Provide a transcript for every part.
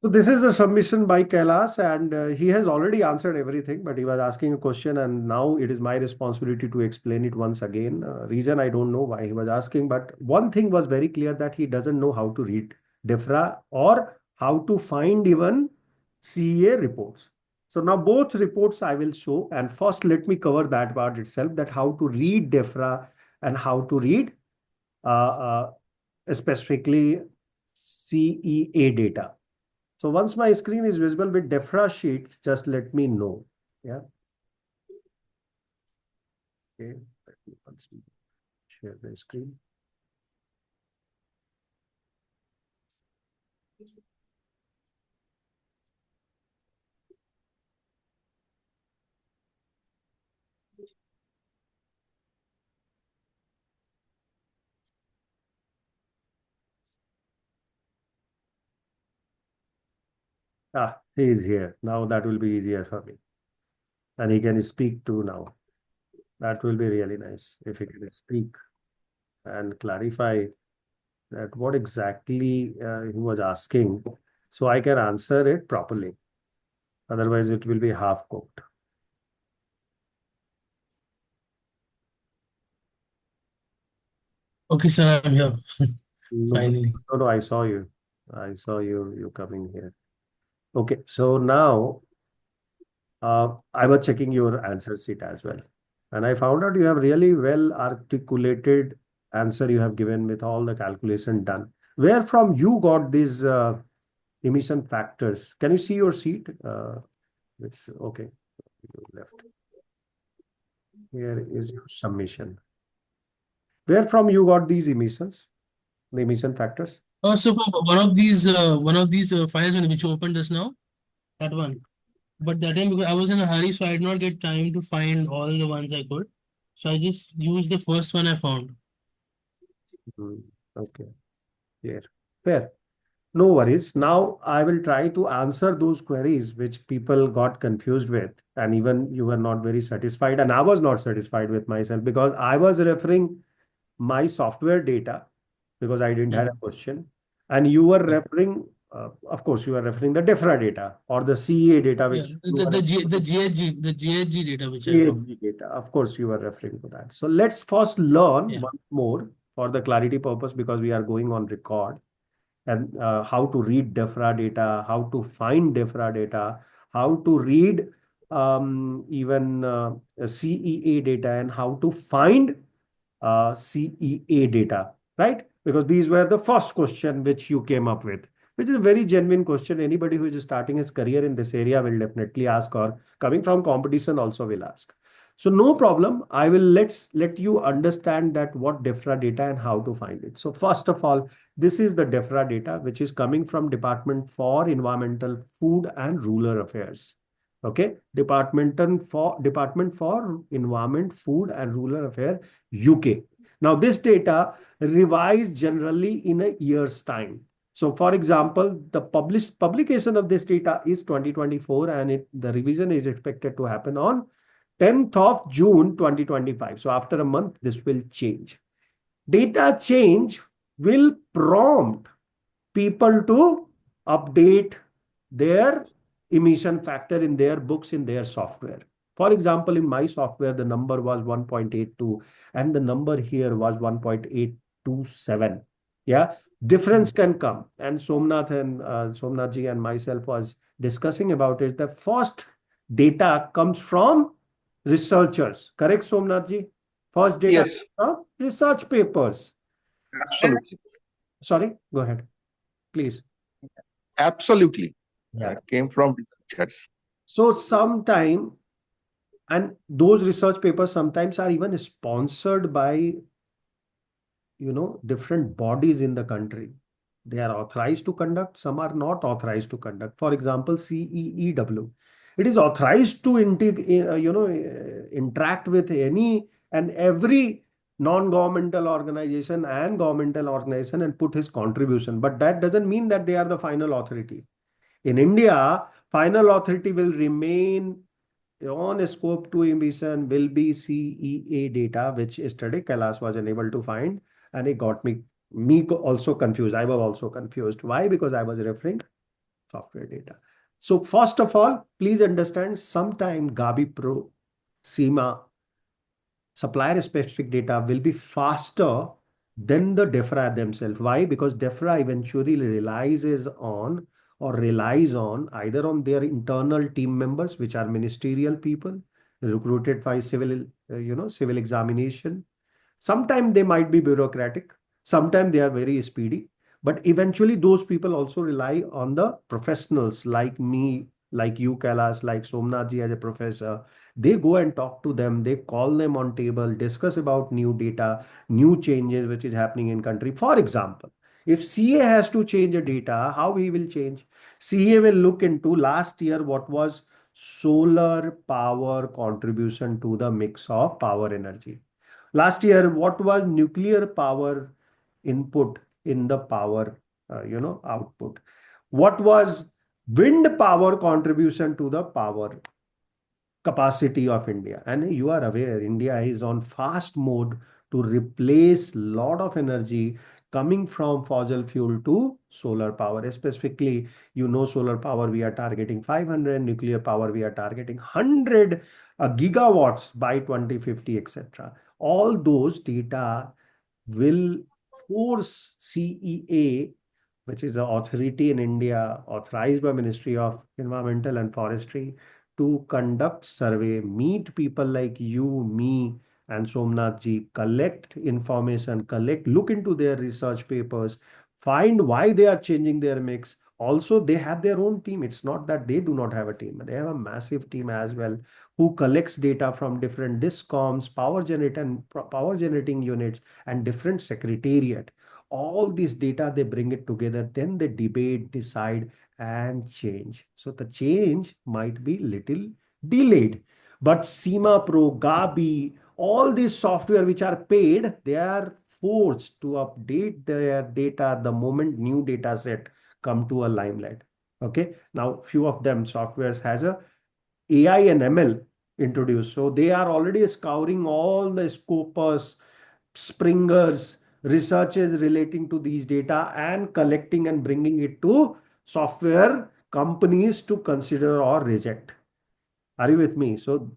So this is a submission by Kailas, and he has already answered everything, but he was asking a question, and now it is my responsibility to explain it once again. Reason I don't know why he was asking, but one thing was very clear that he doesn't know how to read DEFRA or how to find even CEA reports. So now both reports I will show, and first let me cover that part itself, that how to read DEFRA and how to read specifically CEA data. So once my screen is visible with DEFRA sheet, just let me know. Yeah. Okay. Let me once share the screen. Ah, he is here. Now that will be easier for me. And he can speak too now. That will be really nice if he can speak and clarify that what exactly he was asking, so I can answer it properly. Otherwise, it will be half cooked. Okay, sir, I'm here. No, Finally. no, I saw you. I saw you coming here. Okay, so now I was checking your answer sheet as well. And I found out you have really well articulated answer you have given with all the calculation done. Where from you got these emission factors? Can you see your sheet? Which, okay, left. Here is your submission. Where from you got these emissions, the emission factors? So for one of these files on which you opened just now, that one. But that time because I was in a hurry, so I did not get time to find all the ones I could. So I just used the first one I found. Hmm, okay, here. Fair. No worries. Now I will try to answer those queries which people got confused with, and even you were not very satisfied, and I was not satisfied with myself because I was referring my software data because I didn't have a Mm. question, and you were Yeah, referring, of course, you were referring the DEFRA data or the CEA data, yeah. which you were The GHG data which I found. ESG data. Of course, you were referring to that. So let's first learn Yeah, once more for the clarity purpose because we are going on record and how to read DEFRA data, how to find DEFRA data, how to read even CEA data, and how to find CEA data, right? Because these were the first question which you came up with, which is a very genuine question. Anybody who is starting his career in this area will definitely ask, or coming from competition also will ask. So no problem. I will let you understand that what DEFRA data and how to find it. So first of all, this is the DEFRA data, which is coming from Department for Environmental, Food and Rural Affairs. Okay, Department for Environment, Food and Rural Affairs, UK. Now, this data revised generally in a year's time. So, for example, the published publication of this data is 2024, and the revision is expected to happen on 10th of June 2025. So, after a month, this will change. Data change will prompt people to update their emission factor in their books in their software. For example, in my software, the number was 1.82 and the number here was 1.827. Yeah, difference mm. can come. And Somnath ji and myself was discussing about it. The first data comes from researchers. Correct, Somnath ji? First data comes Yes, from research papers. And absolutely. sorry, go ahead, please. Absolutely. Yeah. Came from researchers. So sometime, and those research papers sometimes are even sponsored by, different bodies in the country. They are authorized to conduct, some are not authorized to conduct. For example, CEEW. It is authorized to interact with any and every non-governmental organization and governmental organization and put his contribution. But that doesn't mean that they are the final authority. In India, final authority will remain on scope 2 emission will be CEA data, which yesterday Kailash was unable to find, and it got me also confused. I was also confused. Why? Because I was referring software data. So first of all, please understand, sometime Gabi Pro, SEMA, supplier specific data will be faster than the DEFRA themselves. Why? Because DEFRA eventually relies on either on their internal team members, which are ministerial people recruited by civil examination. Sometimes they might be bureaucratic, sometimes they are very speedy, but eventually those people also rely on the professionals like me, like you, Kailash, like Somnath ji as a professor. They go and talk to them, they call them on table, discuss about new data, new changes which is happening in country. For example, if CA has to change a data, how he will change? CA will look into last year what was solar power contribution to the mix of power energy. Last year, what was nuclear power input in the power, output? What was wind power contribution to the power capacity of India? And you are aware, India is on fast mode to replace lot of energy coming from fossil fuel to solar power. Specifically, solar power we are targeting 500, nuclear power we are targeting 100 gigawatts by 2050, etc. All those data will force CEA, which is the authority in India authorized by Ministry of Environmental and Forestry, to conduct survey, meet people like you, me, and Somnath ji, collect information, look into their research papers, find why they are changing their mix. Also, they have their own team. It's not that they do not have a team. They have a massive team as well who collects data from different discoms, power generating units, and different secretariat. All this data, they bring it together, then they debate, decide, and change. So the change might be little delayed, but SEMA Pro, Gabi, all these software which are paid, they are forced to update their data the moment new data set come to a limelight. Okay, now few of them softwares has a AI and ML introduced, so they are already scouring all the Scopus, Springers, researches relating to these data and collecting and bringing it to software companies to consider or reject. Are you with me? So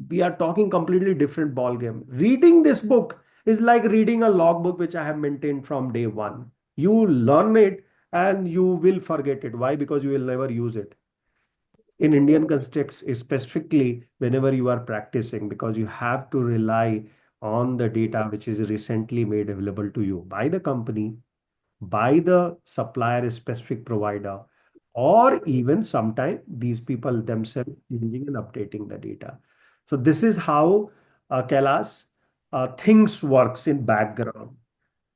we are talking completely different ball game. Reading this book is like reading a logbook which I have maintained from day one. You learn it and you will forget it. Why? Because you will never use it. In Indian context, specifically whenever you are practicing, because you have to rely on the data which is recently made available to you by the company, by the supplier specific provider, or even sometime these people themselves changing and updating the data. So this is how Kailash, things works in background.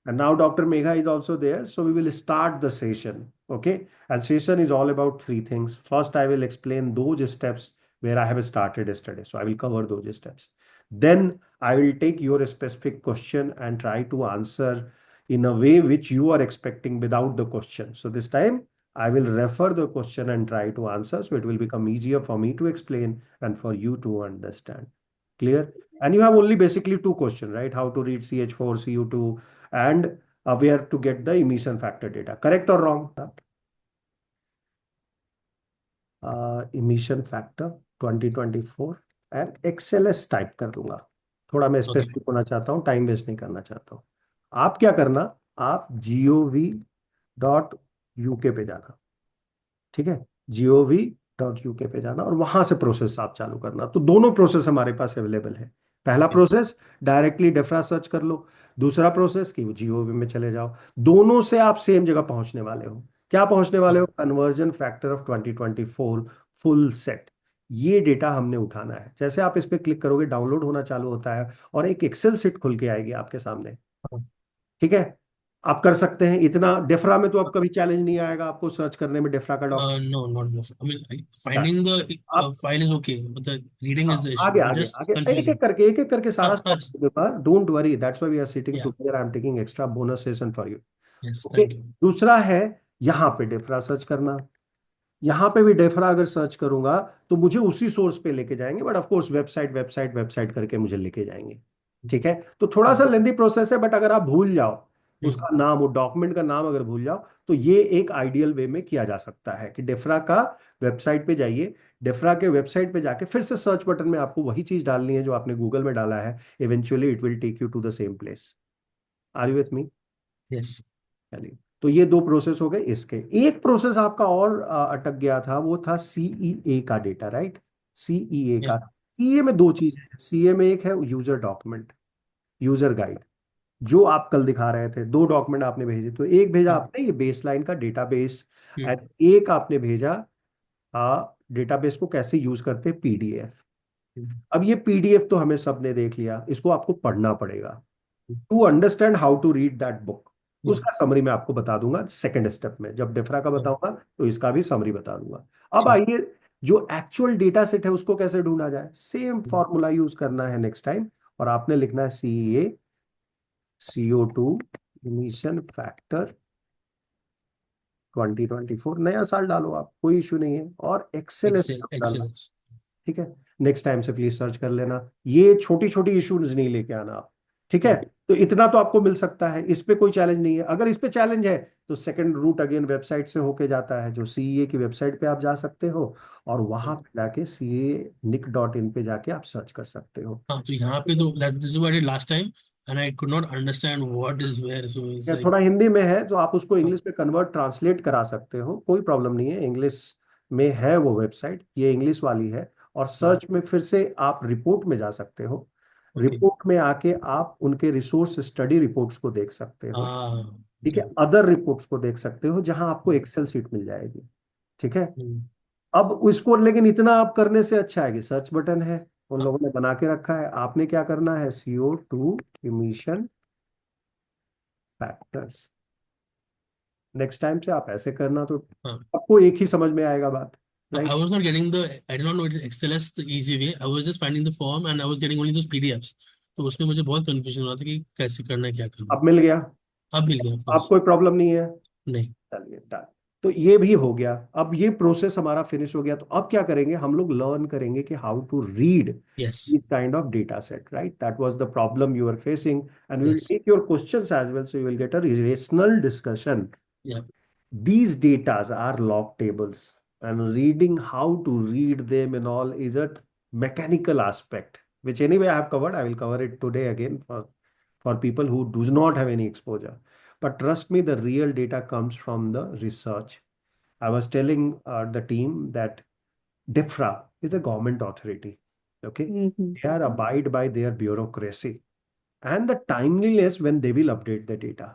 And now Dr. Megha is also there. So we will start the session. Okay. And session is all about three things. First, I will explain those steps where I have started yesterday. So I will cover those steps. Then I will take your specific question and try to answer in a way which you are expecting without the question. So this time I will refer the question and try to answer. So it will become easier for me to explain and for you to understand. Clear? And you have only basically two questions, right? How to read CH4, CO2, and where to get the emission factor data. Correct or wrong? Emission factor 2024 and XLS type कर दूंगा. थोड़ा मैं specific होना चाहता हूँ, time waste नहीं करना चाहता हूँ. आप क्या करना, आप gov.uk पे जाना. ठीक है, gov.uk पे जाना और वहां से प्रोसेस आप चालू करना. तो दोनों प्रोसेस हमारे पास अवेलेबल है. पहला प्रोसेस डायरेक्टली डेफ्रा सर्च कर लो, दूसरा प्रोसेस कि जीओवी में चले जाओ. दोनों से आप सेम जगह पहुंचने वाले हो. क्या पहुंचने वाले हो? Conversion factor of 2024 full set. ये डेटा हमने उठाना है. जैसे आप इस पे क्लिक करोगे, डाउनलोड होना चालू होता है और एक एक्सेल सीट खुल के आएगी आपके सामने. ठीक है, आप कर सकते हैं. इतना डेफ्रा में तो अब कभी चैलेंज नहीं आएगा आपको सर्च करने में डेफ्रा का document. No, not this. I mean, finding the आप file is okay, but the reading is the issue. आगे I'm आगे just आगे confusing. एक एक करके सारा हाँ, solve. Don't worry, that's why we are sitting yeah, together. I am taking extra bonus session for you. yes, okay. thank you. दूसरा है यहाँ पे डेफ्रा सर्च करना. यहाँ पे भी डेफ्रा अगर सर्च करूंगा तो मुझे उसी सोर्स पे लेके जाएंगे, बट ऑफ कोर्स वेबसाइट करके मुझे लेके जाएंगे. ठीक है, तो थोड़ा सा लेंदी प्रोसेस है, बट अगर आप भूल जाओ उसका नाम, वो डॉक्यूमेंट का नाम अगर भूल जाओ, तो ये एक आइडियल वे में किया जा सकता है कि डेफ्रा का वेबसाइट पे जाइए, डेफ्रा के वेबसाइट पे जाके फिर से सर्च बटन में आपको वही चीज डालनी है जो आपने गूगल में डाला है, eventually it will take you to the same place. Are you with me? Yes. चलिए, तो ये दो प्रोसेस हो गए। इसके एक प्रोसेस आपका और अटक गया था, वो था सीईए का डेटा, राइट? CEA Yeah. का, सीए में दो चीजें हैं। सीए में एक है यूजर डॉक्यूमेंट, यूजर गाइड, जो आप कल दिखा रहे थे। दो डॉक्यूमेंट आपने भेजे, तो एक भेजा Hmm. आपने ये बेसलाइन का डेटाबेस, Hmm. एंड एक आपने भेजा डेटाबेस को कैसे यूज करते हैं, पीडीएफ। Hmm. अब ये पीडीएफ तो हमें सबने देख लिया, इसको आपको पढ़ना पड़ेगा Hmm. To understand how to read that book. Yeah. उसका समरी मैं आपको बता दूंगा सेकंड स्टेप में, जब डेफ्रा का Hmm. बताऊंगा तो इसका भी समरी बता दूंगा। अब Sure. आइए, जो एक्चुअल डेटा सेट है उसको कैसे ढूंढा जाए, सेम Hmm. फॉर्मूला यूज करना है नेक्स्ट टाइम। और आपने लिखना है सीए CO2 इमिशन फैक्टर 2024, नया साल डालो आप, कोई इशू नहीं है, और एक्सेल डालना। Excellent. ठीक है, नेक्स्ट टाइम से प्लीज सर्च कर लेना, ये छोटी छोटी इश्यूज नहीं लेके आना आप। ठीक है, Hmm. तो इतना तो आपको मिल सकता है, इस पे कोई चैलेंज नहीं है। अगर इस पे चैलेंज है तो सेकंड रूट अगेन वेबसाइट से होके जाता है, जो सीए की वेबसाइट पे आप जा सकते हो, और वहां पे जाके CA.nic.in पे जाके आप सर्च कर सकते हो। हाँ, तो यहाँ पे तो this is what I did last time and I could not understand what is where, so it's या like थोड़ा हिंदी में है तो आप उसको हाँ, इंग्लिश में कन्वर्ट ट्रांसलेट करा सकते हो, कोई प्रॉब्लम नहीं है। इंग्लिश में है वो वेबसाइट, ये इंग्लिश वाली है। और सर्च में फिर से आप रिपोर्ट में जा सकते हो, okay. रिपोर्ट में आके आप उनके रिसोर्स स्टडी रिपोर्ट्स को देख सकते हो। ठीक है, Okay. अदर रिपोर्ट्स को देख सकते हो, जहां आपको एक्सेल सीट मिल जाएगी। ठीक है, Hmm. अब उसको, लेकिन इतना आप करने से अच्छा है कि सर्च बटन है, उन लोगों ने बना के रखा है। आपने क्या करना है, CO2 emission factors. Next time से आप ऐसे करना, तो हाँ. आपको एक ही समझ में आएगा बात, I right? was not getting I did not know it's Excel is the easy way. I was just finding the form and I was getting only those PDFs. तो उसमें मुझे बहुत confusion हो रहा था कि कैसे करना है, क्या करना है. अब मिल गया, अब मिल गया of अब course. कोई प्रॉब्लम नहीं है। नहीं. चलिए डन, तो ये भी हो गया। अब ये प्रोसेस हमारा फिनिश हो गया, तो अब क्या करेंगे हम लोग, लर्न करेंगे कि how to read Yes. this kind of data set, right? That was the problem you were facing, and we will Yes. take your questions as well, so you will get a rational discussion. Yeah. These datas are log tables, and reading how to read them and all is a mechanical aspect, which anyway I have covered. I will cover it today again for people who do not have any exposure. But trust me, the real data comes from the research. I was telling the team that DEFRA is a government authority. Okay, Mhm. they are abide by their bureaucracy and the timeliness when they will update the data.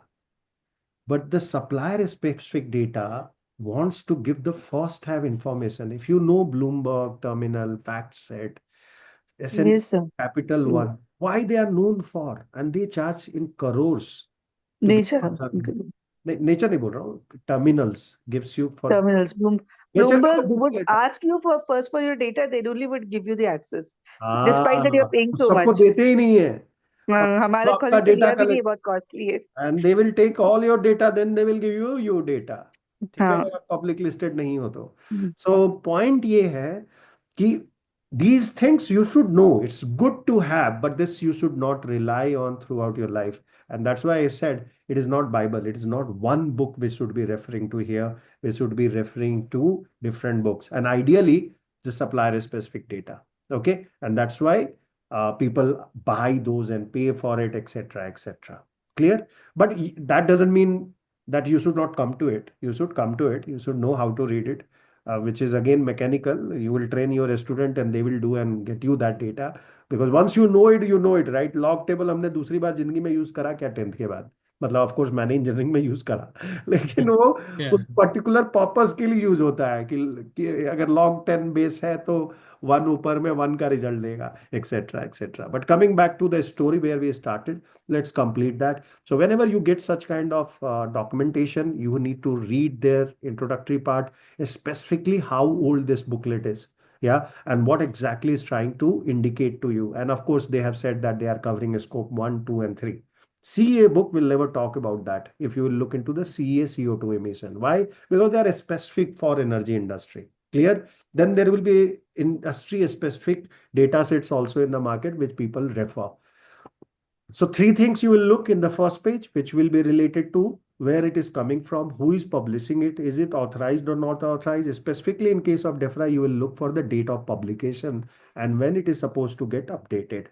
But the supplier specific data wants to give the first have information. If you know Bloomberg, Terminal, FactSet, S&P Yes, sir. Capital One, why they are known for, and they charge in crores to get Nature. nature नहीं बोल रहा हूँ, terminals gives you for Terminals. nature का Bloomberg तो would Google लेता है। ask you for first for your data. They only would give you the access, despite that you're हाँ, paying so सबको much. देते ही नहीं है, और हमारा जो आपका कॉलेज का डेटा लिया भी नहीं है, कलेक्ट, बहुत कॉस्टली है. And they will take all your data, then they will give you your data. ठीक है, हाँ. अगर आप पब्लिक लिस्टेड नहीं हो तो। सो पॉइंट ये है कि these things you should know, it's good to have, but this you should not rely on throughout your life. And that's why I said it is not Bible, it is not one book we should be referring to here, we should be referring to different books, and ideally the supplier specific data. Okay, and that's why people buy those and pay for it, etc., etc. Clear? But that doesn't mean that you should not come to it. You should come to it, you should know how to read it, which is again mechanical. You will train your student and they will do and get you that data, because once you know it, right? Log table हमने दूसरी बार जिंदगी में use करा क्या, 10th के बाद? मतलब of course मैंने इंजीनियरिंग में यूज करा लेकिन वो Yeah. उस पर्टिकुलर पर्पस के लिए यूज होता है कि अगर log 10 बेस है तो 1 ऊपर में 1 का रिजल्ट देगा, etcetera etcetera. But coming back to the story where we started, let's complete that. So whenever you get such kind of documentation, you need to read their introductory part, specifically how old this booklet is, yeah, and what exactly is trying to indicate to you. And of course they have said that they are covering scope 1, 2 and 3. CA book will never talk about that. If you will look into the CA CO2 emission, why? Because they are specific for energy industry. Clear? Then there will be industry specific data sets also in the market which people refer. So three things you will look in the first page, which will be related to where it is coming from, who is publishing it, is it authorized or not authorized. Specifically in case of DEFRA, you will look for the date of publication and when it is supposed to get updated,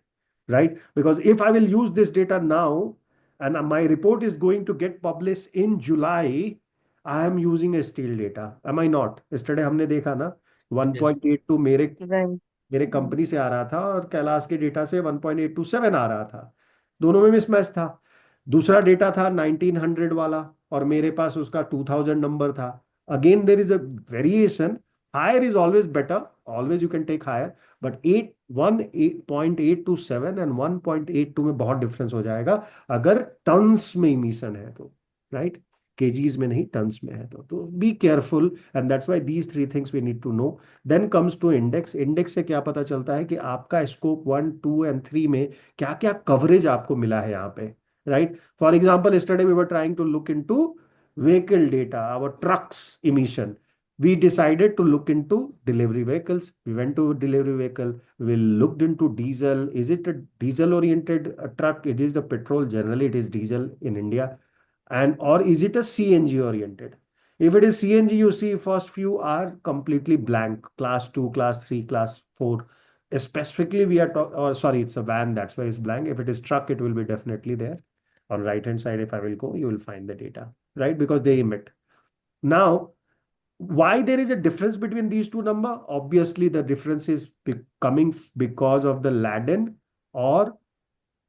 right? Because if I will use this data now and my report is going to get published in July, I am using a stale data. Am I not? Yesterday हमने देखा ना 1.82 Right. मेरे company से आ रहा था और कैलाश के data से 1.827 आ रहा था, दोनों में मिसमैच था। दूसरा डेटा था 1900 वाला और मेरे पास उसका 2000 नंबर था। Again there is a variation, higher is always better, always you can take higher, but 1.827 and 1.82 में बहुत डिफरेंस हो जाएगा अगर टन्स में इमिशन है तो, राइट? केजीज में नहीं, टन्स में है तो be careful and that's why these three things we need to know. Then comes to index. Index से क्या पता चलता है कि आपका स्कोप 1, 2 एंड 3 में क्या क्या कवरेज आपको मिला है यहाँ पे, right? For example, yesterday we were trying to look into vehicle data, our trucks emission. We decided to look into delivery vehicles. We went to delivery vehicle. We looked into diesel. Is it a diesel oriented truck? It is the petrol. Generally, it is diesel in India. And or is it a CNG oriented? If it is CNG, you see first few are completely blank. Class 2, class 3, class 4. Specifically, we are talking, or sorry, it's a van. That's why it's blank. If it is truck, it will be definitely there. On right hand side, if I will go, you will find the data, right? Because they emit. Now, why there is a difference between these two number? Obviously, the difference is coming because of the laden or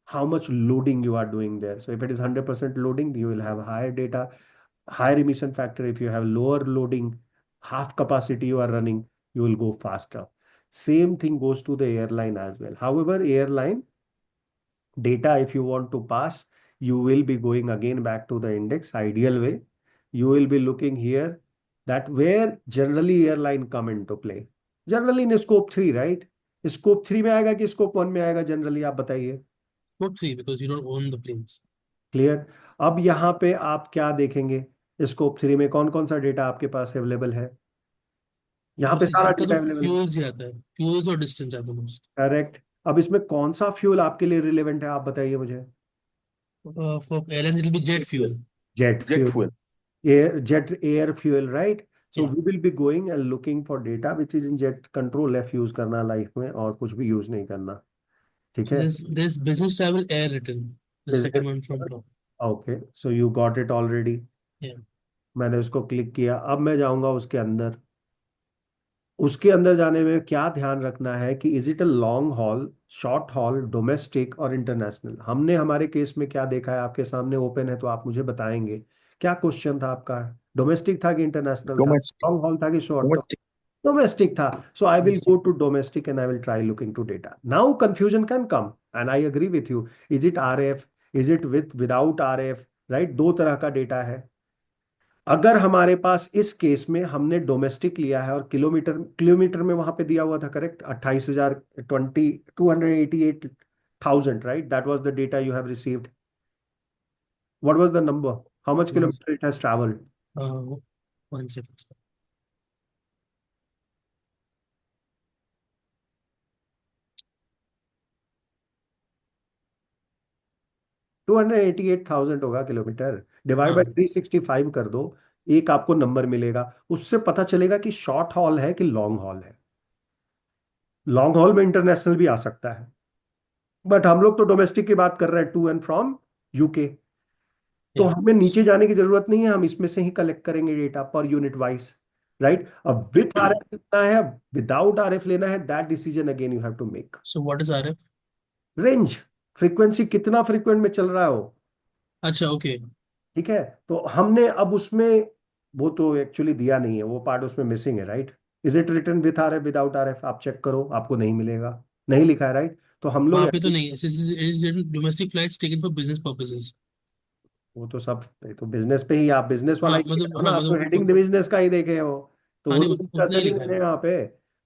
how much loading you are doing there. So if it is 100% loading, you will have higher data, higher emission factor. If you have lower loading, half capacity you are running, you will go faster. Same thing goes to the airline as well. However, airline data, if you want to pass, you will be going again back to the index ideal way. You will be looking here that where generally airline come into play. Generally in scope 3, right? Scope 3 में आएगा कि scope 1 में आएगा generally, आप बताइए। Scope 3 because you don't own the planes. Clear. अब यहाँ पे आप क्या देखेंगे, स्कोप 3 में कौन कौन सा डेटा आपके पास अवेलेबल है? यहाँ पे सारा आपका डेटा तो अवेलेबल है, फ्यूल्स ही आता है, फ्यूल्स और distance at the most. Correct. अब इसमें कौन सा फ्यूल आपके लिए रिलेवेंट है, आप बताइए मुझे। For airlines it will be jet fuel. Jet Jet fuel, fuel. jet air fuel, right? So Yeah. we will be going and looking for data which is in jet control F use करना life में, और कुछ भी use नहीं करना, ठीक So है? there's business travel air written, the second one from top. Okay, so you got it already. Yeah. मैंने उसको क्लिक किया, अब मैं जाऊंगा उसके अंदर। उसके अंदर जाने में क्या ध्यान रखना है कि is it a long haul, short hall, domestic और इंटरनेशनल। हमने हमारे केस में क्या देखा है, आपके सामने ओपन है तो आप मुझे बताएंगे क्या क्वेश्चन था आपका। डोमेस्टिक था कि इंटरनेशनल था, Domestic. लॉन्ग हॉल था कि शॉर्ट? Domestic. डोमेस्टिक था। So I will Domestic. Go to domestic and I will try looking to data. Now confusion can come and I agree with you, is it RF, is it without RF, right? दो तरह का data है। अगर हमारे पास इस case में हमने domestic लिया है और किलोमीटर, किलोमीटर में वहां पे दिया हुआ था, correct, 28,000, 288,000, right? That was the data you have received. What was the number, how much kilometre it has travelled? 1 second. 288,000 होगा किलोमीटर, डिवाइड बाय हाँ 365 कर दो, एक आपको नंबर मिलेगा। उससे पता चलेगा कि शॉर्ट हॉल है कि लॉन्ग हॉल है। लॉन्ग हॉल में इंटरनेशनल भी आ सकता है, बट हम लोग तो डोमेस्टिक की बात कर रहे हैं, टू एंड फ्रॉम यूके। तो yeah. हमें नीचे जाने की जरूरत नहीं है, हम इसमें से ही कलेक्ट करेंगे डेटा पर यूनिट वाइज, राइट? अब विथ RF लेना है, विदाउट RF लेना है, that decision again you have to make. So what is RF? Range, frequency, कितना फ्रीक्वेंट में चल रहा है वो, अच्छा ओके। ठीक है? तो हमने अब उसमें वो तो एक्चुअली दिया नहीं है, वो पार्ट उसमें मिसिंग है, right? Is it return with RF without RF, आप चेक करो, आपको नहीं मिलेगा, नहीं लिखा है, राइट? तो हम लोग वहाँ पे तो नहीं है, domestic flights taken for business purposes. वो तो सब, ये तो बिजनेस पे ही, आप बिजनेस वाला हाँ ही देखे मतलब, हो ना, हाँ आप तो हेडिंग मतलब, बिजनेस का ही देखे हो, तो हाँ वो नहीं तो डिस्कस उतना ही ही लिखा नहीं है है यहाँ पे।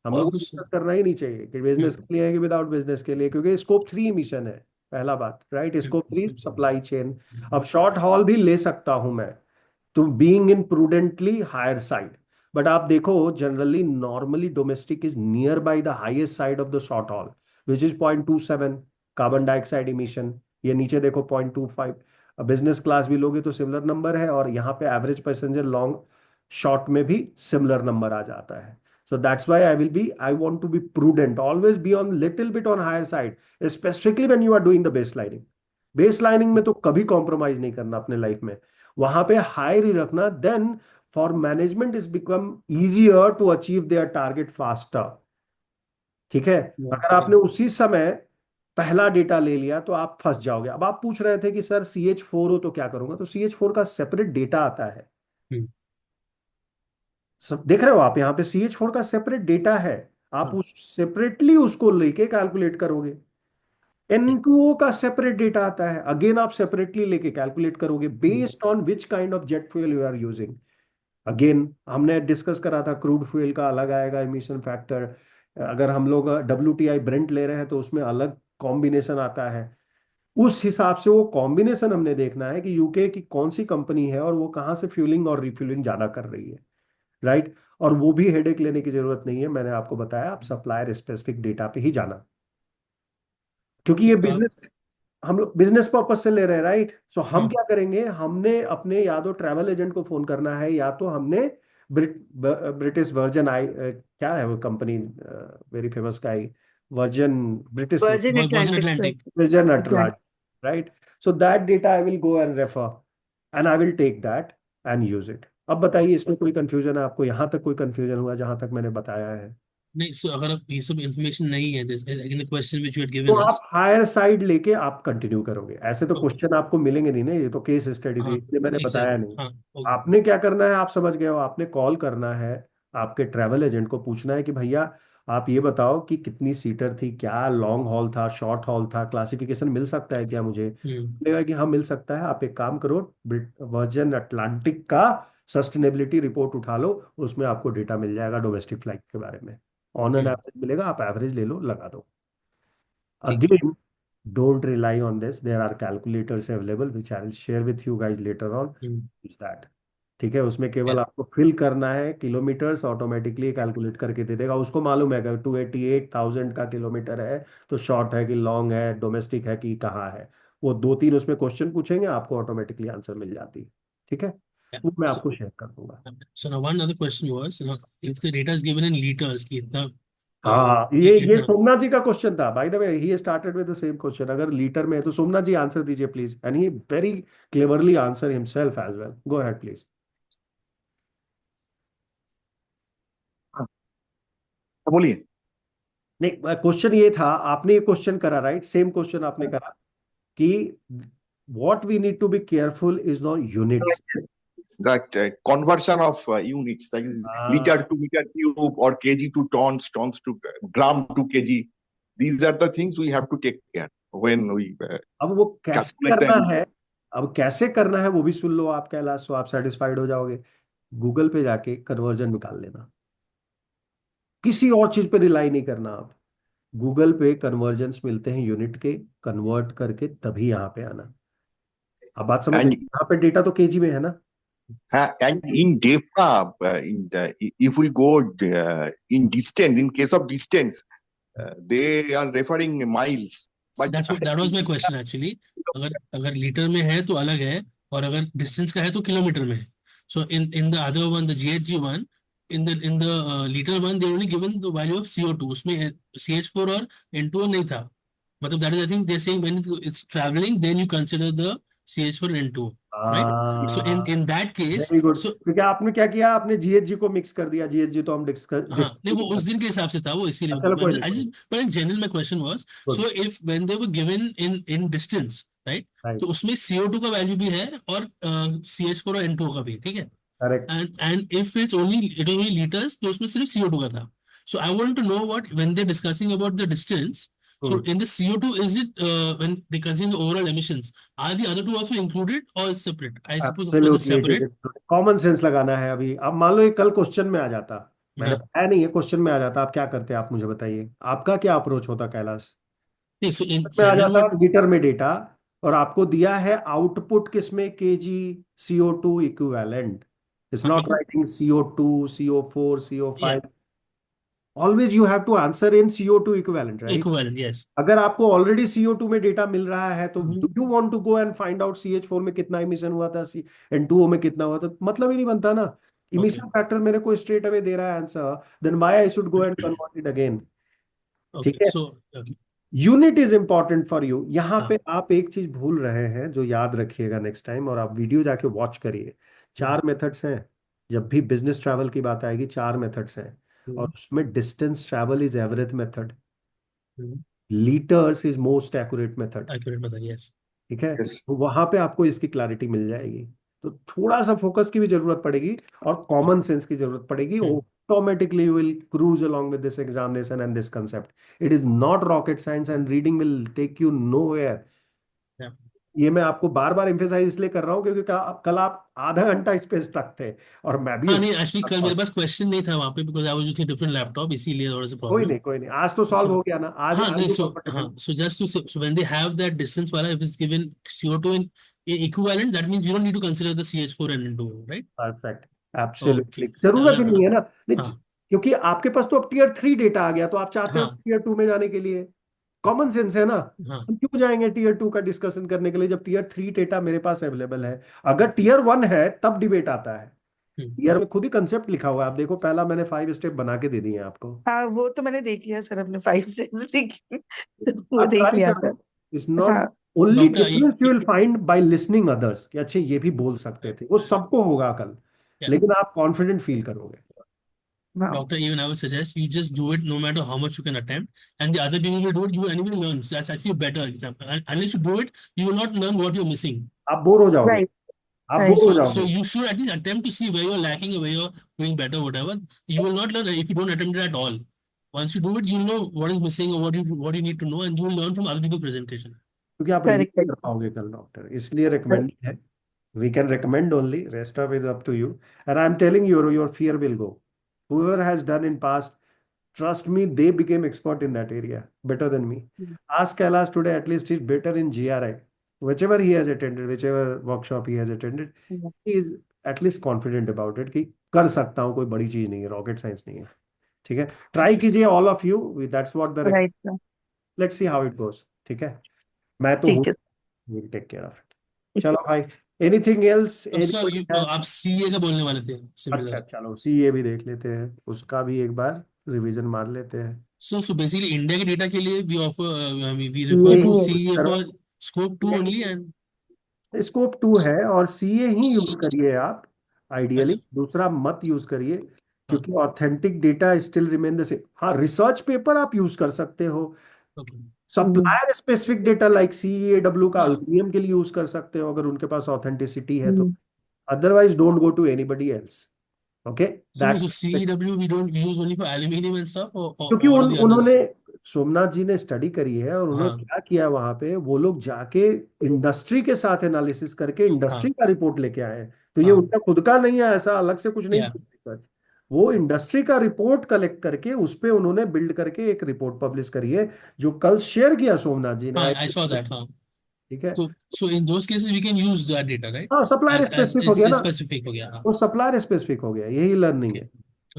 हम और लोग को कुछ। डिस्कस करना ही नहीं चाहिए कि बिजनेस के लिए है कि विदाउट बिजनेस के लिए, क्योंकि स्कोप 3 मिशन है, पहला बात, राइट? Scope 3 supply chain. अब शॉर्ट हॉल भी ले सकता हूं मैं, तो being in prudently higher side, but आप देखो generally normally domestic is near by the highest side of the short haul, which is 0.27 carbon dioxide emission, ये नीचे देखो 0.25, बिजनेस क्लास भी लोगे तो सिमिलर नंबर है, और यहाँ पे एवरेज पैसेंजर लॉन्ग शॉर्ट में भी सिमिलर नंबर आ जाता है. So that's why I want to be prudent, always be on little bit on higher side, specifically when you are doing the baselining. Baselining में तो कभी कॉम्प्रोमाइज नहीं करना अपने लाइफ में, वहां पे हायर ही रखना. Then for management is become easier to achieve their target faster. ठीक है. अगर आपने उसी समय पहला डेटा ले लिया तो आप फंस जाओगे. अब आप पूछ रहे थे कि सर CH4 हो तो क्या करूंगा, तो CH4 का सेपरेट डेटा आता है. सब देख रहे हो आप, यहाँ पे CH4 का सेपरेट डेटा है. आप उस सेपरेटली उसको लेके कैलकुलेट करोगे. N2O का सेपरेट डेटा आता है, अगेन आप सेपरेटली लेके कैलकुलेट करोगे based on which kind of jet fuel you are using. Again हमने डिस्कस करा था, क्रूड फ्यूल का अलग आएगा इमिशन फैक्टर. अगर हम लोग WTI ब्रेंट ले रहे हैं तो उसमें अलग कॉम्बिनेशन आता है. उस हिसाब से वो कॉम्बिनेशन हमने देखना है कि यूके की कौन सी कंपनी है और वो कहाँ से फ्यूलिंग और रिफ्यूलिंग ज्यादा कर रही है. राइट. और वो भी हेडेक लेने की जरूरत नहीं है, मैंने आपको बताया, आप सप्लायर स्पेसिफिक डेटा पे ही जाना, क्योंकि ये बिजनेस, हम लोग बिजनेस पर्पज से ले रहे हैं. राइट. सो हम क्या करेंगे, हमने अपने या तो ट्रैवल एजेंट को फोन करना है, या तो हमने ब्रिटिश वर्जन क्या है वो कंपनी, वेरी फेमस का ही, Virgin British Virgin Atlantic, sir. Atlantic. Virgin Atlantic. Atlantic. Right. So that data I will go and refer and I will take that and use it. अब बताइए, इसमें कोई confusion है आपको? यहां तक कोई कंफ्यूजन हुआ जहां तक मैंने बताया है? नहीं, so अगर आप ये सब इन्फॉर्मेशन नहीं है, this again the question which you had तो given us. आप हायर साइड लेके आप कंटिन्यू करोगे. ऐसे तो Okay. क्वेश्चन आपको मिलेंगे नहीं ना, ये तो केस स्टडी थी, हाँ, इसलिए मैंने बताया exactly. नहीं. हाँ, okay. आपने क्या करना है, आप समझ गए हो, आपने कॉल करना है आपके ट्रैवल एजेंट को, पूछना है कि भैया आप ये बताओ कि कितनी सीटर थी, क्या लॉन्ग हॉल था, शॉर्ट हॉल था, क्लासिफिकेशन मिल सकता है क्या मुझे? बोलेगा कि हाँ मिल सकता है. आप एक काम करो, वर्जन अटलांटिक का सस्टेनेबिलिटी रिपोर्ट उठा लो, उसमें आपको डेटा मिल जाएगा डोमेस्टिक फ्लाइट के बारे में. ऑन एन एवरेज मिलेगा, आप एवरेज ले लो, लगा दो. Again, don't rely on this. There are calculators available which I will share with you guys later on. Use that. ठीक है. उसमें केवल आपको फिल करना है किलोमीटर्स, ऑटोमेटिकली कैलकुलेट करके दे देगा. उसको मालूम है अगर 288,000 का किलोमीटर है तो शॉर्ट है कि लॉन्ग है, डोमेस्टिक है कि कहाँ है. वो 2-3 उसमें क्वेश्चन पूछेंगे, आपको ऑटोमेटिकली आंसर मिल जाती है. ठीक है. वो मैं So, आपको शेयर कर दूंगा. so now one other question was, if the data is given in liters, कि इतना हाँ, ये इतना सोमनाथ जी का क्वेश्चन था. By the way he started with the same question. अगर लीटर में है तो सोमनाथ जी आंसर दीजिए please. And he very cleverly answer himself as well. Go ahead please. बोलिए. नहीं, क्वेश्चन ये था, आपने ये क्वेश्चन करा, राइट, सेम क्वेश्चन आपने करा कि what we need to be careful is not units. That conversion of units, that is liter to meter cube or kg to tons, tons to gram to kg. These are the things we have to take care when we अब वो कैसे calculate the करना है, units. अब कैसे करना है वो भी सुन लो आप कैलाश, तो आप सेटिस्फाइड हो जाओगे. गूगल पे जाके कन्वर्जन निकाल लेना, किसी और चीज पे रिलाई नहीं करना आप. गूगल पे कन्वर्जन्स मिलते हैं यूनिट के, कन्वर्ट करके तभी यहाँ पे आना. अब बात समझ, And यहाँ पे डेटा तो केजी में है ना. and in DEFRA, if we go in distance, in case of distance, they are referring miles. But that was my question actually. अगर लीटर में है तो अलग है, और अगर डिस्टेंस का है तो किलोमीटर में है. So in the other one, the GHG one, in the liter one, they only given the value of CO2. उसमें CH4 और N2O नहीं था. मतलब that is, I think they're saying when it's traveling, then you consider the CH4 and N2O, right? So in that case, very good. so क्योंकि आपने क्या किया, आपने जीएचजी को मिक्स कर दिया. जीएचजी तो हम हाँ, नहीं वो उस दिन के हिसाब से था, वो इसीलिए चलो कोई I just, but in general my question was, Good. so if when they were given in distance, right, Right. तो उसमें CO2 का वैल्यू भी है और CH4 और N2O का भी, ठीक है. Correct. And if it's only liters, तो उसमें सिर्फ CO2 का था. So I want to know what when they're discussing about the distance. So in the CO2, is it when they consider the overall emissions, are the other two also included or is separate? I suppose of course it's separate. Common sense लगाना है अभी. अब मान लो ये कल question में आ जाता, मैंने हाँ. बताया नहीं है, क्वेश्चन में आ जाता, आप क्या करते? आप मुझे बताइए, आपका क्या अप्रोच होता कैलाश? नहीं, so in में आ general जाता what, लीटर में डेटा, और आपको दिया है आउटपुट किसमें, केजी CO2 इक्विवेलेंट. इट्स हाँ, not writing CO2 CO4 yeah, CO5. always you have to answer in CO2 equivalent, right? Equivalent, yes. अगर आपको ऑलरेडी CO2 में डेटा मिल रहा है तो Mhm. Do you want to go and find out CH4 में कितना emission हुआ था, N2O में कितना हुआ था? मतलब ही नहीं बनता ना। इमिशन फैक्टर मेरे को स्ट्रेट अवे दे रहा है answer, then why I should go and convert it again. ठीक Okay, है, so okay. Unit is important for you. यहाँ हाँ. पे आप एक चीज भूल रहे हैं जो याद रखिएगा नेक्स्ट टाइम, और आप वीडियो जाके वॉच करिए। 4 मेथड्स हैं। जब भी बिजनेस ट्रैवल की बात आएगी 4 मेथड्स हैं, और उसमें distance travel is average method, litres is most accurate method. Accurate method, yes. ठीक है, Yes. तो वहां पे आपको इसकी क्लैरिटी मिल जाएगी। तो थोड़ा सा फोकस की भी जरूरत पड़ेगी और कॉमन सेंस की जरूरत पड़ेगी। Automatically you will cruise along with this examination and this concept. It is not rocket science and reading will take you nowhere. Yeah. ये मैं आपको बार बार एम्फेसाइज इसलिए कर रहा हूँ क्योंकि कल आप आधा घंटा इस पे स्टक थे और मैं भी हाँ इस नहीं, एक्चुअली कल मेरे पास क्वेश्चन नहीं था वहाँ पे, because I was using different laptop, इसीलिए थोड़ा सा कोई प्रॉब्लम. नहीं, कोई नहीं, आज तो सॉल्व So, हो गया ना। आज हाँ आज नहीं, तो so कंफर्टेबल। हाँ, so just to say, so when they have that distance वाला, if it's given CO2 in equivalent, that means you don't need to consider the CH4 and N2, right? Perfect, Okay. Absolutely जरूरत ही नहीं है ना। नहीं, हाँ क्योंकि आपके पास तो अब टीयर 3 डेटा आ गया, तो आप चाहते हो हाँ टीयर 2 में जाने के लिए। कॉमन सेंस है ना। हाँ. हम क्यों जाएंगे टीयर 2 का डिस्कशन करने के लिए जब टीयर 3 डेटा मेरे पास अवेलेबल है? अगर टीयर 1 है तब डिबेट आता है। टीयर में खुद ही कंसेप्ट लिखा हुआ है, आप देखो, पहला मैंने 5 स्टेप बना के दे दिए हैं आपको। हाँ, वो तो मैंने देख लिया सर, अपने 5 स्टेप्स लिखे, वो आप देख ट्राई लिया करो। सर। इट्स नॉट हाँ, only doctor difference you will find by listening others कि अच्छे ये भी बोल सकते थे, वो सबको होगा कल, लेकिन आप कॉन्फिडेंट फील करोगे। हाँ, Doctor, even I would suggest you just do it no matter how much you can attempt, and the other people will do it. You will anyway learn. So that's actually a better example. And unless you do it, you will not learn what you're missing. आप bore हो जाओगे, right, आप right. Bore हो So जाओगे। you should at least attempt to see where you're lacking or where you're doing better, whatever. You will not learn if you don't attempt it at all. Once you do it, you'll know what is missing or what you need to know, and you will learn from other people's presentation. क्योंकि आप review correct, कर पाओगे कल doctor, इसलिए recommend है। We can recommend only, rest of is up to you. And I am telling you, your fear will go. whoever has done in past, trust me, they became expert in that area better than me. Ask Kailash today, at least he's better in GRI, whichever he has attended, whichever workshop he has attended, he is at least confident about it कि कर सकता हूँ, कोई बड़ी चीज नहीं है, rocket science नहीं है। ठीक है, ट्राई कीजिए all of you, that's what the, right sir. Let's see how it goes. ठीक है, मैं तो हूँ, ठीक है। Will take care of it. चलो भाई, एनीथिंग एल्स? So आप CA का बोलने वाले थे, अच्छा similar. चलो, सीए भी देख लेते हैं, उसका भी एक बार रिवीजन मार लेते हैं। So basically India के डेटा के लिए we offer, we refer ये to ही है। CA for scope 2 only, and scope 2 है और सीए ही यूज करिए आप, आइडियली अच्छा, दूसरा मत यूज करिए, हाँ, क्योंकि authentic data still remain the same. हाँ, रिसर्च पेपर आप यूज कर सकते हो, okay, supplier specific data like CEAW का हाँ. अल्पीनियम के लिए यूज कर सकते हो अगर उनके पास ऑथेंटिसिटी है तो। Otherwise don't go to anybody else. Okay, So that's CEW we don't use only for aluminium and stuff, or क्योंकि all of the उन्होंने, others. सोमनाथ जी ने स्टडी करी है और उन्होंने हाँ क्या किया वहां पे, वो लोग जाके इंडस्ट्री के साथ एनालिसिस करके इंडस्ट्री हाँ का रिपोर्ट लेके आए हैं। तो ये हाँ. उनका खुद का नहीं है, ऐसा अलग से कुछ नहीं Yeah. किया research। वो इंडस्ट्री का रिपोर्ट कलेक्ट करके उस पे उन्होंने बिल्ड करके एक रिपोर्ट पब्लिश करी है, जो कल शेयर किया सोमनाथ जी ने। I saw that. हाँ. ठीक है, So in those cases we can use that data, right? हाँ, सप्लायर As स्पेसिफिक हो गया ना, specific हो गया. हाँ. वो सप्लायर स्पेसिफिक हो गया, यही लर्निंग Okay. है।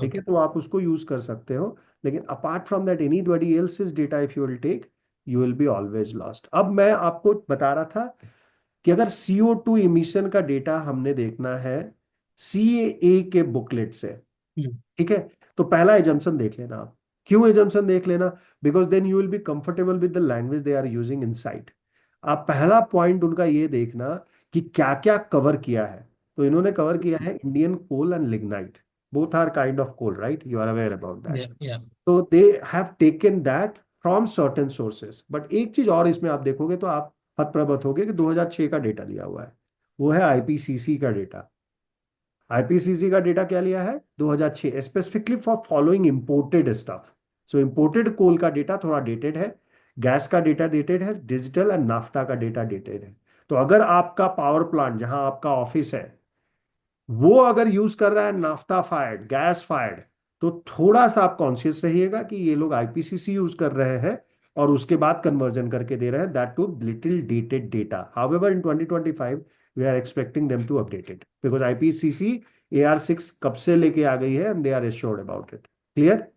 ठीक है, Okay. तो आप उसको यूज कर सकते हो, लेकिन apart from that anybody else's data if you will take, you will be always lost. अब मैं आपको बता रहा था कि अगर CO2 इमिशन का डेटा हमने देखना है CAA के बुकलेट से, ठीक है, तो पहला एजम्पशन देख लेना आप। क्यों एजम्पशन देख लेना? Because then you will be comfortable with the language they are using inside. आप पहला पॉइंट उनका ये देखना कि क्या क्या कवर किया है। तो इन्होंने कवर किया है Indian coal and lignite, both are kind of coal, right? You are aware about that. Yeah. Yeah. तो they have taken that from certain sources. But एक चीज और इसमें आप देखोगे तो आप हतप्रभत होगे कि 2006 का डेटा लिया हुआ है, वो है IPCC का डेटा। IPCC का डेटा क्या लिया है? 2006, specifically for following imported stuff. So imported coal का डेटा थोड़ा डेटेड है, गैस का डेटा डेटेड है, डिजिटल एंड नाफ्ता का डेटा डेटेड है। तो अगर आपका पावर प्लांट जहां आपका ऑफिस है वो अगर यूज कर रहा है नाफ्ता फायर्ड, गैस फायर्ड, तो थोड़ा सा आप कॉन्शियस रहिएगा कि ये लोग IPCC यूज कर रहे हैं और उसके बाद कन्वर्जन करके दे रहे हैं, that too little dated data. However in 2025 we are expecting them to update it, because IPCC AR6 कब से लेके आ गई है and they are assured about it. Clear?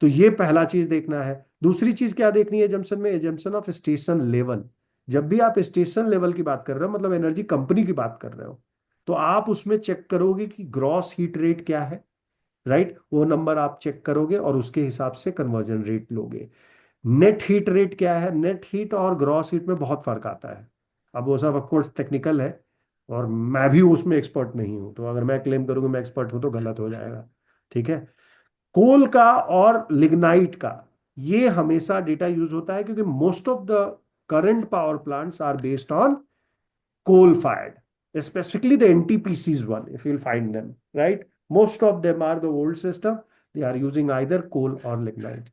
तो ये पहला चीज देखना है। दूसरी चीज क्या देखनी है एजम्पशन में? Assumption of station level. जब भी आप स्टेशन लेवल की बात कर रहे हो, मतलब एनर्जी कंपनी की बात कर रहे हो, तो आप उसमें चेक करोगे कि ग्रॉस हीट रेट क्या है, राइट? वो नंबर आप चेक करोगे और उसके हिसाब से कन्वर्जन रेट लोगे। नेट हीट रेट क्या है? नेट हीट और ग्रॉस हीट में बहुत फर्क आता है। अब वो सब ऑफकोर्स टेक्निकल है, और मैं भी उसमें एक्सपर्ट नहीं हूं, तो अगर मैं क्लेम करूंगा मैं एक्सपर्ट हूं तो गलत हो जाएगा। ठीक है। कोल का और लिग्नाइट का ये हमेशा डेटा यूज होता है, क्योंकि most of the current power plants are based on coal fired, specifically the NTPC's one, if you'll find them, right? Most of them are the old system. They are using either coal or lignite.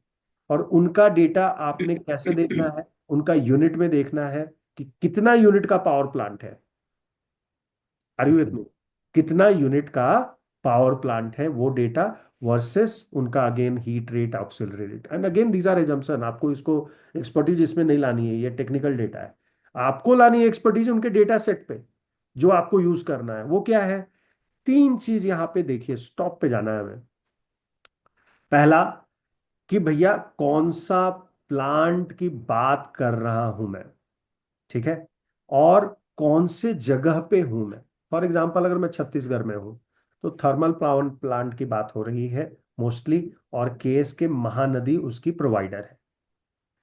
और उनका data आपने कैसे देखना है? उनका unit में देखना है कि कितना यूनिट का पावर प्लांट है। Are you with me? कितना यूनिट का पावर प्लांट है, वो डेटा वर्सेस उनका again heat rate, auxiliary rate. And again these are assumption, आपको इसको एक्सपर्टीज इसमें नहीं लानी है, ये टेक्निकल डेटा है। आपको लानी है एक्सपर्टीज उनके डेटा सेट पे, जो आपको यूज करना है वो क्या है? तीन चीज यहां पे देखिए, स्टॉप पे जाना है हमें। पहला, कि भैया कौन सा प्लांट की बात कर रहा हूं मैं, ठीक है? और कौन से जगह पे हूं मैं? फॉर एग्जाम्पल अगर मैं छत्तीसगढ़ में हूं, तो थर्मल पावर प्लांट की बात हो रही है मोस्टली, और केस के महानदी उसकी प्रोवाइडर है।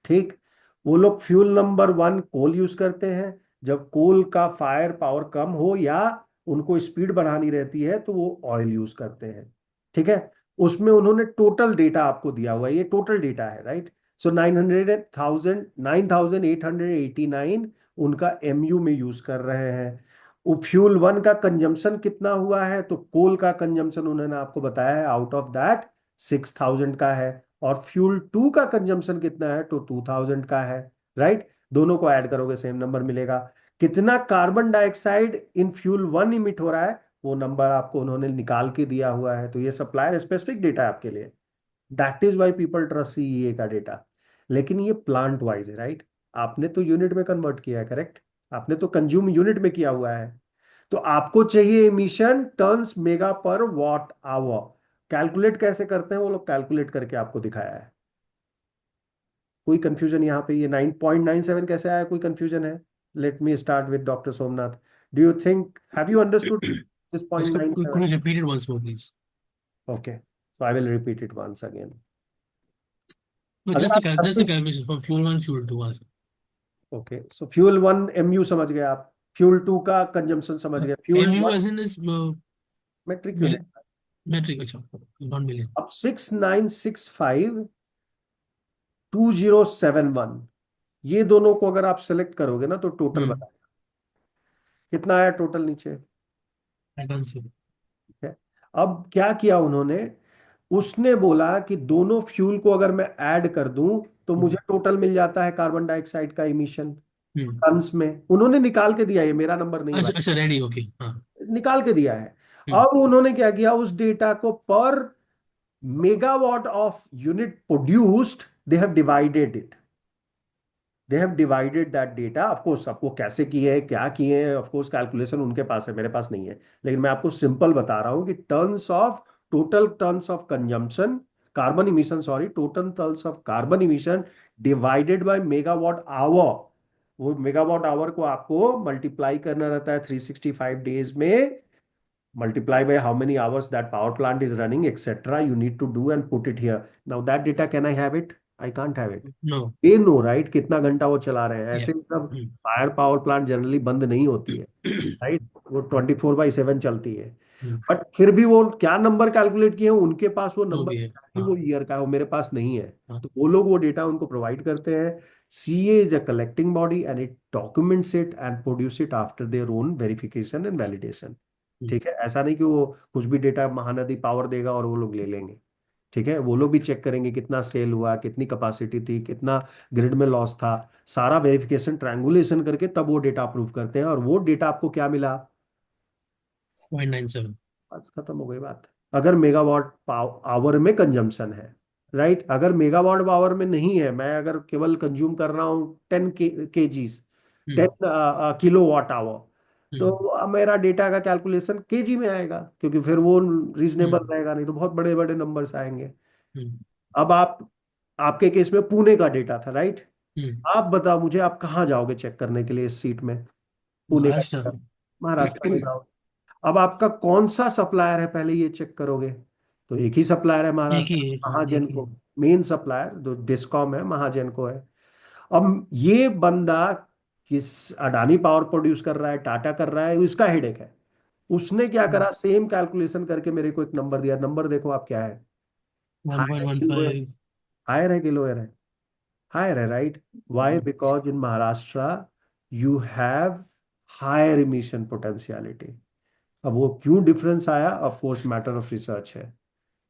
ठीक। वो लोग फ्यूल नंबर वन कोल यूज करते हैं। जब कोल का फायर पावर कम हो या उनको स्पीड बढ़ानी रहती है, तो वो ऑयल यूज करते हैं। ठीक है। उसमें उन्होंने टोटल डेटा आपको दिया हुआ है, ये टोटल डेटा है, राइट? सो 9,889 उनका एमयू में यूज कर रहे हैं। वो फ्यूल वन का कंजम्पशन कितना हुआ है? तो कोल का कंजम्पशन उन्होंने आपको बताया है, आउट ऑफ दैट 6,000 का है। और फ्यूल टू का कंजम्पशन कितना है? तो 2,000 का है, राइट? दोनों को ऐड करोगे सेम नंबर मिलेगा। कितना carbon dioxide in fuel one emit हो रहा है, वो नंबर आपको उन्होंने निकाल के दिया हुआ है। तो ये सप्लायर स्पेसिफिक डेटा है आपके लिए। That is why people trust CEA का डेटा। लेकिन ये प्लांट वाइज है, राइट? आपने तो यूनिट में कन्वर्ट किया है, करेक्ट? आपने तो कंज्यूम यूनिट में किया हुआ है। तो आपको चाहिए इमिशन टन्स मेगा पर वॉट आवर। कैलकुलेट कैसे करते हैं वो लोग, कैलकुलेट करके आपको दिखाया है। कोई कंफ्यूजन यहाँ पे? ये 9.97 कैसे आया? कोई कंफ्यूजन है? Let me start with doctor Somnath. Do you think, have you understood this point nine Could seven you repeat it once more, please? Okay, so I will repeat it once again. No, अगर आप just the calculation from fuel one, fuel two answer. Okay, so fuel one MU समझ गए आप, fuel two का consumption समझ गए, fuel MU one as in is metric mil unit. metric, अच्छा, not million. अब 6965 2071, ये दोनों को अगर आप सेलेक्ट करोगे ना, तो टोटल Hmm. बताएगा कितना आया टोटल नीचे। I can't see. ठीक है। अब क्या किया उन्होंने? उसने बोला कि दोनों फ्यूल को अगर मैं ऐड कर दूं, तो मुझे Hmm. टोटल मिल जाता है कार्बन डाइऑक्साइड का इमिशन Hmm. टन्स में। उन्होंने निकाल के दिया, ये मेरा नंबर नहीं है अच्छा भाई, अच्छा, ready, okay, हाँ. निकाल के दिया है। Hmm. अब उन्होंने क्या किया, उस डेटा को पर megawatt of unit produced they have divided it. They have divided that data. Of course आपको कैसे किए हैं, क्या किए हैं, ऑफकोर्स कैलकुलेशन उनके पास है, मेरे पास नहीं है। लेकिन मैं आपको सिंपल बता रहा हूं कि tons of, total tons of consumption, carbon emission, sorry, total tons of carbon emission divided by megawatt hour. वो मेगावाट आवर को आपको मल्टीप्लाई करना रहता है 365 डेज में, multiply by how many hours that power plant is running, etc. You need to do and put it here. Now that data, can I have it? I can't have it. No. ये no, right? कितना घंटा वो चला रहे हैं, Yeah. ऐसे ही सब Hmm. Fire power plant generally बंद नहीं होती है, राइट? वो 24/7 चलती है। Hmm. बट फिर भी वो क्या नंबर कैलकुलेट किए हैं, उनके पास वो वो नंबर भी है, वो हाँ. ईयर का है, वो मेरे पास नहीं है। हाँ. तो वो लोग वो डेटा उनको प्रोवाइड करते हैं। CA is a collecting body and it documents it and produce it after their own verification and validation. Hmm. ठीक है। ऐसा नहीं कि वो कुछ भी डेटा महानदी पावर देगा और वो लोग ले लेंगे। ठीक है। वो लोग भी चेक करेंगे कितना सेल हुआ, कितनी कैपेसिटी थी, कितना ग्रिड में लॉस था, सारा वेरिफिकेशन ट्रायंगुलेशन करके तब वो डेटा अप्रूव करते हैं। और वो डेटा आपको क्या मिला? 0.97. आज खत्म हो गई बात। अगर मेगावाट आवर में कंजम्पशन है, राइट? अगर मेगावाट आवर में नहीं है, मैं अगर केवल कंज्यूम कर रहा हूँ 10 kgs, Hmm. 10 kilowatt hour, तो Hmm. मेरा डेटा का कैलकुलेशन केजी में आएगा, क्योंकि फिर वो रीजनेबल Hmm. रहेगा, नहीं तो बहुत बड़े बड़े नंबर्स आएंगे। Hmm. अब आपके केस में पुणे का डेटा था, राइट? हम्म, आप बताओ मुझे, आप कहाँ जाओगे चेक करने के लिए इस सीट में? पुणे का महाराष्ट्र। डेटा, महाराष्ट्र में जाओ। अब आपका कौन सा सप्लायर है पहले ये चेक करोगे? तो एक ही सप्लायर है एक महाराष्ट्र ही में, है, हाँ, एक ही महाजेनको। है। मेन सप्लायर जो डिस्कॉम है, महाजेनको है। अब ये बंदा किस अडानी पावर प्रोड्यूस कर रहा है, टाटा कर रहा है, इसका हेडेक है। उसने क्या करा, सेम कैलकुलेशन करके मेरे को एक नंबर दिया। नंबर देखो आप क्या है, वन हायर पॉइंट है वन कि लोअर? फाइव हायर है कि लोअर है? हायर है, right? Why? Because in Maharashtra you have higher emission potentiality. अब वो क्यों डिफरेंस आया, of course matter of research है।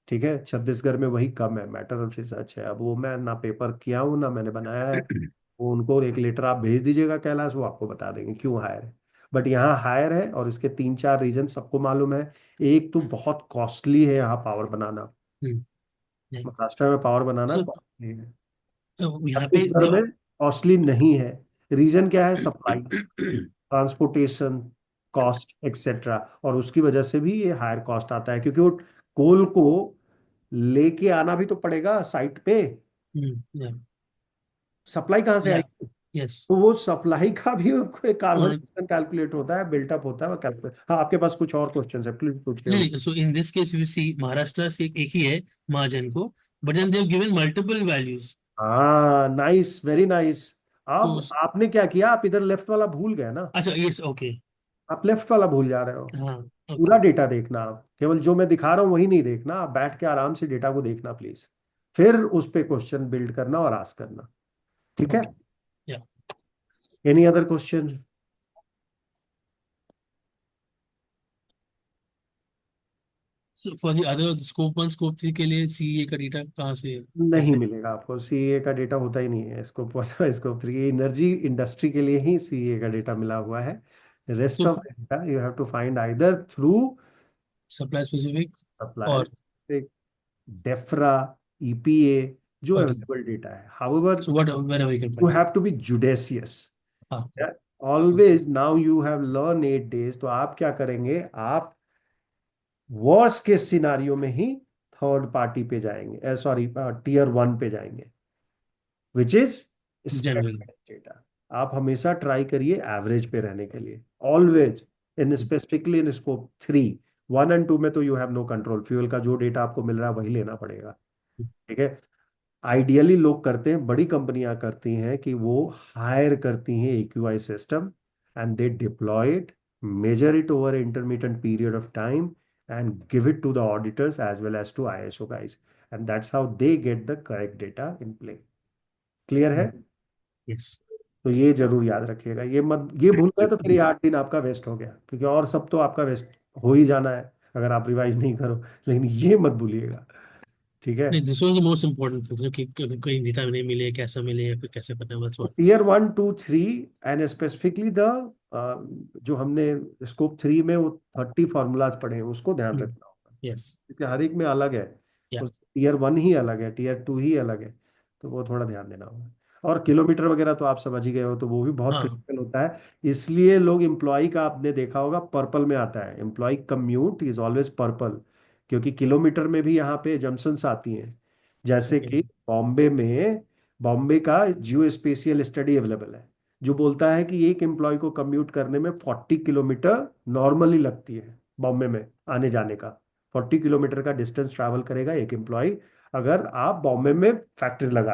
ठीक है, छत्तीसगढ़ में वही कम है, मैटर ऑफ रिसर्च है। अब वो मैं ना पेपर किया हूँ ना मैंने बनाया है। वो उनको एक लेटर आप भेज दीजिएगा कैलाश, वो आपको बता देंगे क्यों हायर है। बट यहाँ हायर है, और इसके 3-4 रीजन सबको मालूम है। एक तो बहुत कॉस्टली है यहाँ पावर बनाना। महाराष्ट्र में पावर बनाना सो कॉस्टली है, यहाँ पे छत्तीसगढ़ में कॉस्टली नहीं है। रीजन क्या है? सप्लाई, जो ट्रांसपोर्टेशन कॉस्ट एक्सेट्रा। और उसकी वजह से भी ये हायर कॉस्ट आता है, क्योंकि वो कोल को लेके आना भी तो पड़ेगा साइट पे। सप्लाई कहाँ से या आएगी? यस। तो वो सप्लाई का भी कार्बन कैलकुलेट होता है, बिल्टअप होता है, वो कैलकुलेट। हाँ, आपके पास कुछ और क्वेश्चन है, प्लीज पूछिए। नहीं, so in this case you see Maharashtra से एक ही है महाजन को, but then they have given multiple values. हाँ, नाइस, वेरी नाइस। तो अब आपने क्या किया, आप इधर लेफ्ट वाला भूल गए ना। अच्छा, यस, ओके। आप लेफ्ट वाला भूल जा रहे हो। हाँ, पूरा ओके। डेटा देखना, आप केवल जो मैं दिखा रहा हूँ वही नहीं देखना, आप बैठ के आराम से डेटा को देखना प्लीज। फिर उस पे क्वेश्चन बिल्ड करना और आस्क करना। ठीक है? ओके, या। Any other question? So for the other scope 1 scope 3 के लिए सीए का डेटा कहाँ से है? नहीं कैसे? मिलेगा आपको, सीए का डेटा होता ही नहीं है स्कोप 1 स्कोप 3। एनर्जी इंडस्ट्री के लिए ही सीए का डेटा मिला हुआ है। रेस्ट तो of data you have to find either through supply specific supplier, और डेफ्रा, ईपीए, जो ओके। अवेलेबल डेटा है। However so what where we can you find? have to be judicious. हाँ, Yeah? Always, now you have learned 8 days, तो आप क्या करेंगे, आप worst case scenario में ही थर्ड पार्टी पे जाएंगे, सॉरी टियर 1 पे जाएंगे, which is general. Standard data. आप हमेशा ट्राई करिए एवरेज पे रहने के लिए, always. In specifically in scope 3, 1 और 2 में तो you have no control, fuel का जो डेटा आपको मिल रहा है वही लेना पड़ेगा। ठीक है? आइडियली लोग करते हैं, बड़ी कंपनियां करती हैं कि वो हायर करती हैं AQI system, and they deploy it, measure it over intermediate period of time, and give it to the auditors as well as to ISO guys, and that's how they get the correct data in play. Clear है? Yes. तो ये जरूर याद रखिएगा, ये भूल गए तो फिर ये 8 दिन आपका वेस्ट हो गया, क्योंकि और सब तो आपका वेस्ट हो ही जाना है अगर आप रिवाइज नहीं करो, लेकिन ये मत भूलिएगा। ठीक है? नहीं, this was the most important thing कि कहीं डेटा नहीं मिले, कैसा मिले या फिर कैसे पता है, बस what. Tier 1, 2, 3 and specifically the जो हमने स्कोप 3 में वो 30 फॉर्मूलाज पढ़े हैं, उसको ध्यान रखना होगा, यस। क्योंकि हर एक में अलग है। या। उस टियर 1 ही अलग है, टियर 2 ही अलग है, तो वो थोड़ा ध्यान देना होगा। और किलोमीटर वगैरह तो आप समझ ही गए हो, तो वो भी बहुत हाँ, क्रिटिकल होता है। इसलिए लोग एम्प्लॉय का, आपने देखा होगा पर्पल में आता है, employ commute is always purple, क्योंकि किलोमीटर में भी यहाँ पे जंक्शंस आती हैं। जैसे ओके। कि बॉम्बे का जियो स्पेशियल स्टडी अवेलेबल है, जो बोलता है कि एक एम्प्लॉय को कम्यूट करने में 40 किलोमीटर नॉर्मली लगती है बॉम्बे में आने जाने का। 40 किलोमीटर का डिस्टेंस ट्रैवल करेगा एक एम्प्लॉय, अगर आप बॉम्बे में फैक्ट्री लगा